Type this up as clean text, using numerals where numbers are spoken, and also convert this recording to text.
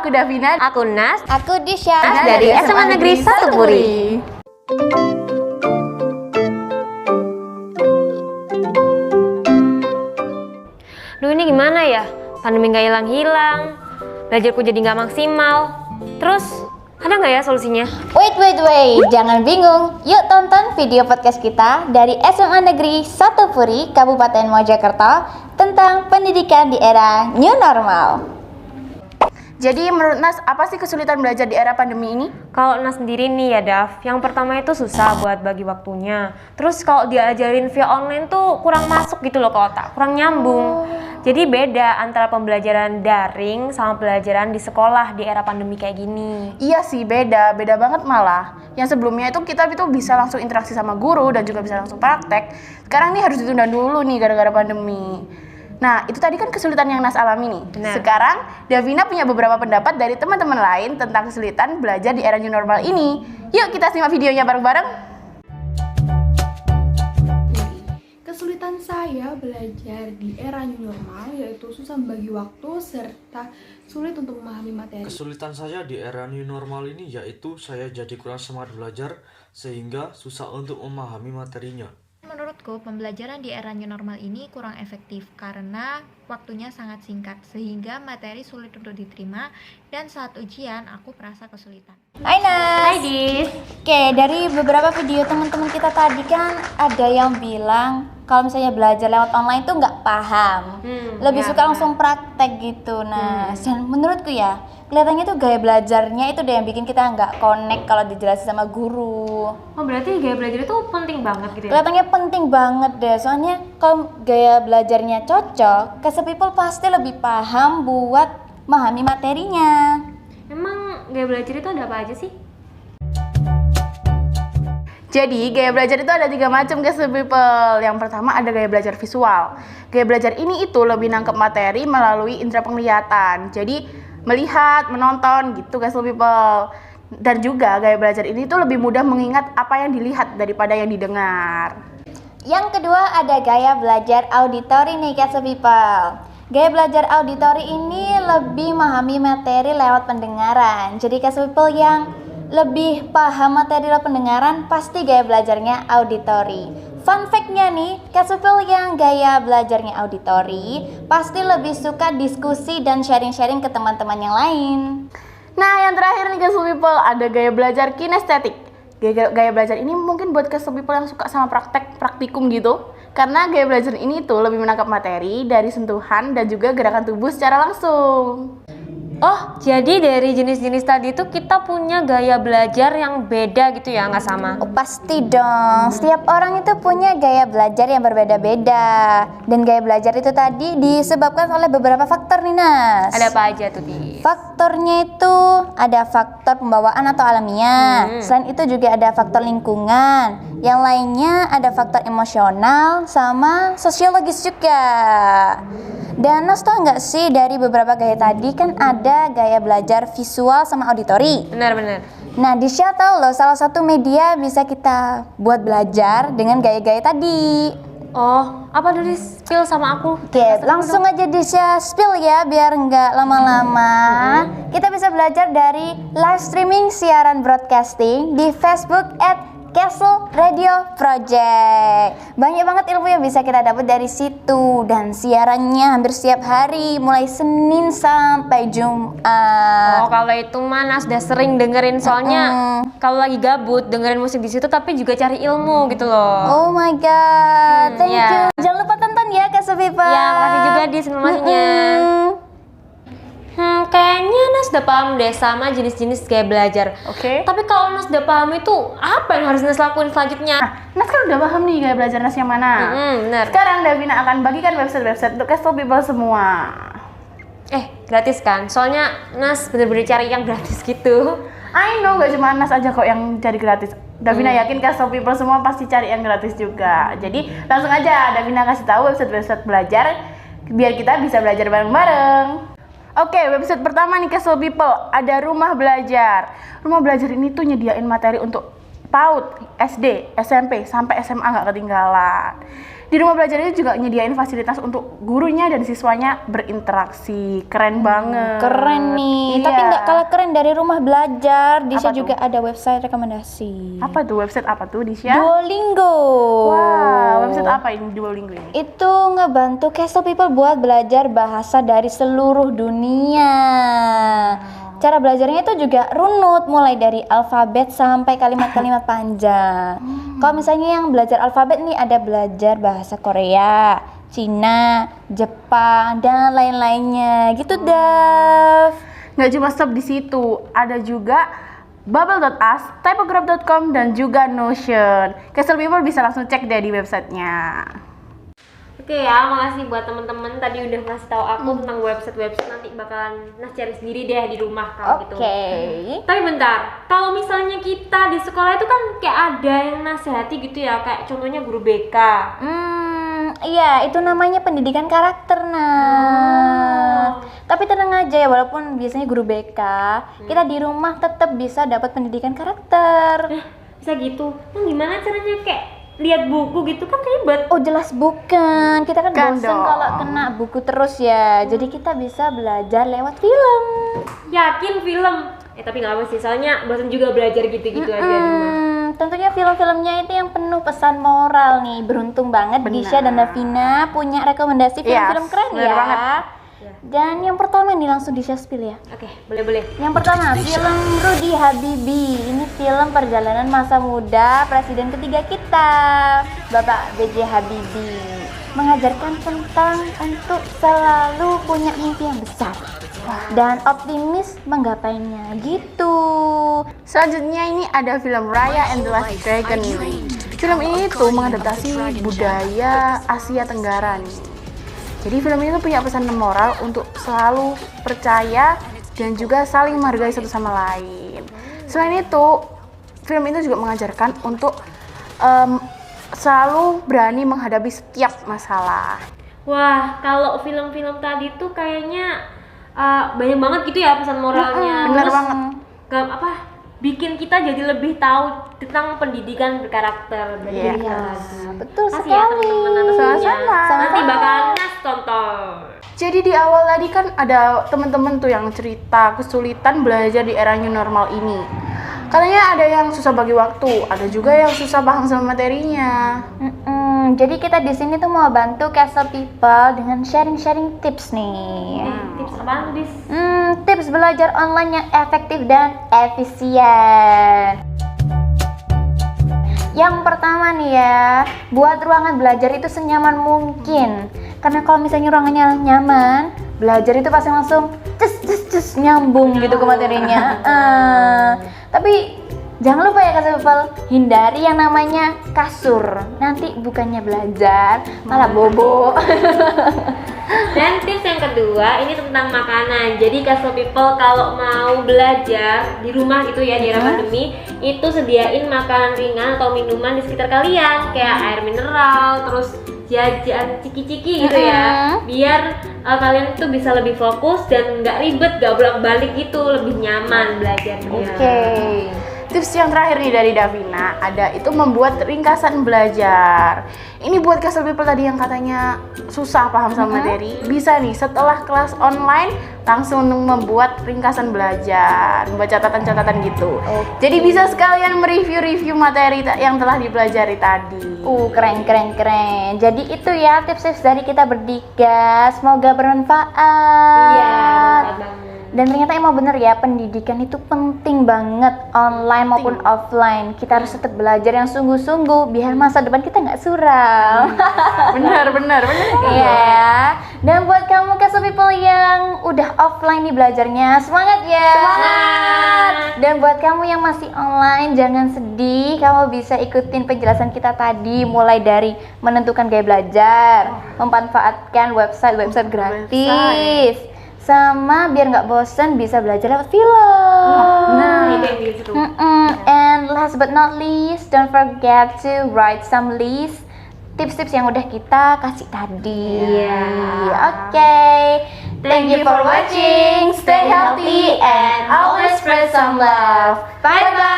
aku Davina. Aku Nas. Aku Disha dari SMA Negeri 1 Puri. Duh, ini gimana ya? Pandemi nggak hilang-hilang, belajarku jadi nggak maksimal. Terus, ada nggak ya solusinya? Wait, jangan bingung. Yuk tonton video podcast kita dari SMA Negeri 1 Puri, Kabupaten Mojokerto tentang pendidikan di era new normal. Jadi menurut Nas, apa sih kesulitan belajar di era pandemi ini? Kalau Nas sendiri nih ya Dav, yang pertama itu susah buat bagi waktunya. Terus kalau diajarin via online tuh kurang masuk gitu loh ke otak, kurang nyambung. Jadi beda antara pembelajaran daring sama pelajaran di sekolah di era pandemi kayak gini. Iya sih, beda banget malah. Yang sebelumnya itu kita bisa langsung interaksi sama guru dan juga bisa langsung praktek. Sekarang nih harus ditunda dulu nih gara-gara pandemi. Nah, itu tadi kan kesulitan yang Nas alami nih. Benar. Sekarang, Davina punya beberapa pendapat dari teman-teman lain tentang kesulitan belajar di era new normal ini. Yuk kita simak videonya bareng-bareng. Kesulitan saya belajar di era new normal yaitu susah membagi waktu serta sulit untuk memahami materi. Kesulitan saya di era new normal ini yaitu saya jadi kurang semangat belajar sehingga susah untuk memahami materinya. Menurutku, pembelajaran di era new normal ini kurang efektif karena waktunya sangat singkat sehingga materi sulit untuk diterima dan saat ujian aku merasa kesulitan. Hai Nas. Hai Dis. Oke, dari beberapa video teman-teman kita tadi kan ada yang bilang kalau misalnya belajar lewat online tuh nggak paham, lebih ya, suka langsung praktek gitu. Nah, dan menurutku ya kelihatannya tuh gaya belajarnya itu deh yang bikin kita nggak connect kalau dijelasin sama guru. Oh, berarti gaya belajar itu penting banget gitu ya? Kelihatannya penting banget deh, soalnya kalau gaya belajarnya cocok, Casual People pasti lebih paham buat memahami materinya. Emang gaya belajar itu ada apa aja sih? Jadi, gaya belajar itu ada 3 macam guys, people. Yang pertama ada gaya belajar visual. Gaya belajar ini itu lebih nangkep materi melalui indera penglihatan. Jadi, melihat, menonton gitu guys, people. Dan juga gaya belajar ini tuh lebih mudah mengingat apa yang dilihat daripada yang didengar. Yang kedua ada gaya belajar auditori nih Casual People. Gaya belajar auditori ini lebih memahami materi lewat pendengaran. Jadi Casual People yang lebih paham materi lewat pendengaran pasti gaya belajarnya auditori. Fun fact-nya nih, Casual People yang gaya belajarnya auditori pasti lebih suka diskusi dan sharing-sharing ke teman-teman yang lain. Nah, yang terakhir nih Casual People, ada gaya belajar kinestetik. Gaya belajar ini mungkin buat Casual People yang suka sama praktikum gitu. Karena gaya belajar ini tuh lebih menangkap materi dari sentuhan dan juga gerakan tubuh secara langsung. Oh, jadi dari jenis-jenis tadi itu kita punya gaya belajar yang beda gitu ya, nggak sama? Oh, pasti dong, setiap orang itu punya gaya belajar yang berbeda-beda. Dan gaya belajar itu tadi disebabkan oleh beberapa faktor nih Nas. Ada apa aja tuh, Dis? Faktornya itu ada faktor pembawaan atau alamiah. Selain itu juga ada faktor lingkungan. Yang lainnya ada faktor emosional sama sosiologis juga. Dan Nas tau nggak sih dari beberapa gaya tadi kan ada gaya belajar visual sama auditori. Benar-benar. Nah, Disha tahu loh salah satu media bisa kita buat belajar dengan gaya-gaya tadi. Oh, apa dulu spill sama aku? Oke, langsung aja Disha spill ya biar nggak lama-lama. Kita bisa belajar dari live streaming siaran broadcasting di Facebook @Castle Radio Project. Banyak banget ilmu yang bisa kita dapat dari situ dan siarannya hampir setiap hari mulai Senin sampai Jumat. Oh, kalau itu mana sudah sering dengerin soalnya kalau lagi gabut dengerin musik di situ tapi juga cari ilmu gitu loh. Oh my god, thank ya. you. Jangan lupa tonton ya Casual People. Ya, makasih juga di informasinya. Kayaknya Nas udah paham deh sama jenis-jenis gaya belajar. Oke. Tapi kalau Nas udah paham itu apa yang harus Nas lakuin selanjutnya? Nah, Nas kan udah paham nih gaya belajar Nas yang mana. Bener. Sekarang Davina akan bagikan website-website untuk Casual People semua. Gratis kan? Soalnya Nas bener-bener cari yang gratis gitu. I know, gak cuma Nas aja kok yang cari gratis. Davina yakin Casual People semua pasti cari yang gratis juga. Jadi langsung aja Davina kasih tahu website-website belajar biar kita bisa belajar bareng-bareng. Oke, website pertama nih Casual People, ada Rumah Belajar. Rumah Belajar ini tuh nyediain materi untuk PAUD, SD, SMP, sampai SMA nggak ketinggalan. Di rumah belajar ini juga nyediain fasilitas untuk gurunya dan siswanya berinteraksi. Keren banget. Keren nih. Iya. Tapi nggak kalah keren dari rumah belajar. Disha Apa tuh? juga ada website rekomendasi. Apa tuh website apa tuh Disha? Duolingo. Wah, website apa ini Duolingo ini? Itu ngebantu Castle People buat belajar bahasa dari seluruh dunia. Cara belajarnya itu juga runut, mulai dari alfabet sampai kalimat-kalimat panjang. Kalau misalnya yang belajar alfabet nih, ada belajar bahasa Korea, Cina, Jepang, dan lain-lainnya. Gitu, Dav. Nggak cuma stop di situ, ada juga bubble.us, typograph.com, dan juga Notion. Castle People bisa langsung cek deh di websitenya. Oke ya, makasih buat temen-temen tadi udah ngasih tahu aku tentang website-website, nanti bakalan cari sendiri deh di rumah kalau gitu. Oke. Tapi bentar, kalau misalnya kita di sekolah itu kan kayak ada yang nasihati gitu ya, kayak contohnya guru BK. Iya, itu namanya pendidikan karakter, nah. Tapi tenang aja ya, walaupun biasanya guru BK, kita di rumah tetap bisa dapat pendidikan karakter. Bisa gitu? Gimana caranya kayak lihat buku gitu kan ribet. Oh jelas bukan, kita kan Kan bosen dong. kalau kena buku terus ya. Jadi kita bisa belajar lewat film. Yakin film? Tapi nggak apa sih, soalnya bosan juga belajar gitu-gitu aja di rumah. Tentunya film-filmnya itu yang penuh pesan moral nih. Beruntung banget Benar. Disha dan Davina punya rekomendasi film-film Yes, keren benar ya. banget. Dan yang pertama nih langsung Disha spill ya. Oke, boleh-boleh. Yang pertama, film Rudy Habibie. Ini film perjalanan masa muda presiden ketiga kita, Bapak B.J. Habibie. Mengajarkan tentang untuk selalu punya mimpi yang besar dan optimis menggapainya gitu. Selanjutnya ini ada film Raya and the Last Dragon. Film ini tuh mengadaptasi budaya Asia Tenggara nih. Jadi film ini tuh punya pesan moral untuk selalu percaya dan juga saling menghargai satu sama lain. Selain itu, film itu juga mengajarkan untuk selalu berani menghadapi setiap masalah. Wah, kalau film-film tadi tuh kayaknya banyak banget gitu ya pesan moralnya. Bener Terus, banget. bikin kita jadi lebih tahu tentang pendidikan berkarakter dari Iya. kita lagi. Betul Makasih ya sekali. teman-teman atas waktunya. Sama-sama. Nanti bakalan tonton. Jadi di awal tadi kan ada teman-teman tuh yang cerita kesulitan belajar di era new normal ini. Katanya ada yang susah bagi waktu, ada juga yang susah paham sama materinya. Jadi kita di sini tuh mau bantu Castle People dengan sharing-sharing tips nih. Tips apaan, Dis? Tips belajar online yang efektif dan efisien. Yang pertama nih ya, buat ruangan belajar itu senyaman mungkin. Karena kalau misalnya ruangannya nyaman, belajar itu pasti langsung cus nyambung gitu ke materinya. Tapi jangan lupa ya Castle People, hindari yang namanya kasur. Nanti bukannya belajar, malah bobo. Dan tips yang kedua ini tentang makanan. Jadi Castle People kalau mau belajar di rumah gitu ya di era pandemi, itu sediain makanan ringan atau minuman di sekitar kalian, kayak air mineral, terus jajan ciki-ciki gitu ya, biar kalian tuh bisa lebih fokus dan nggak ribet, nggak bolak-balik gitu, lebih nyaman belajarnya. Oke. Tips yang terakhir nih dari Davina, ada itu membuat ringkasan belajar. Ini buat Castle People tadi yang katanya susah paham sama materi, bisa nih setelah kelas online langsung membuat ringkasan belajar, membuat catatan-catatan gitu. Jadi bisa sekalian mereview-review materi yang telah dipelajari tadi. Keren. Jadi itu ya tips-tips dari kita bertiga. Semoga bermanfaat. Iya, bermanfaat banget. Dan ternyata emang bener ya, pendidikan itu penting banget, online maupun offline. Kita harus tetap belajar yang sungguh-sungguh biar masa depan kita nggak suram. Benar. Iya. Dan buat kamu Castle People yang udah offline nih belajarnya, semangat ya. Semangat. Dan buat kamu yang masih online, jangan sedih. Kamu bisa ikutin penjelasan kita tadi, mulai dari menentukan gaya belajar, memanfaatkan website gratis, sama biar nggak bosen bisa belajar lewat film. Nah, itu yang bikin seru. And last but not least, don't forget to write some list tips-tips yang udah kita kasih tadi. Oke. Thank you for watching. Stay healthy and always spread some love. Bye bye.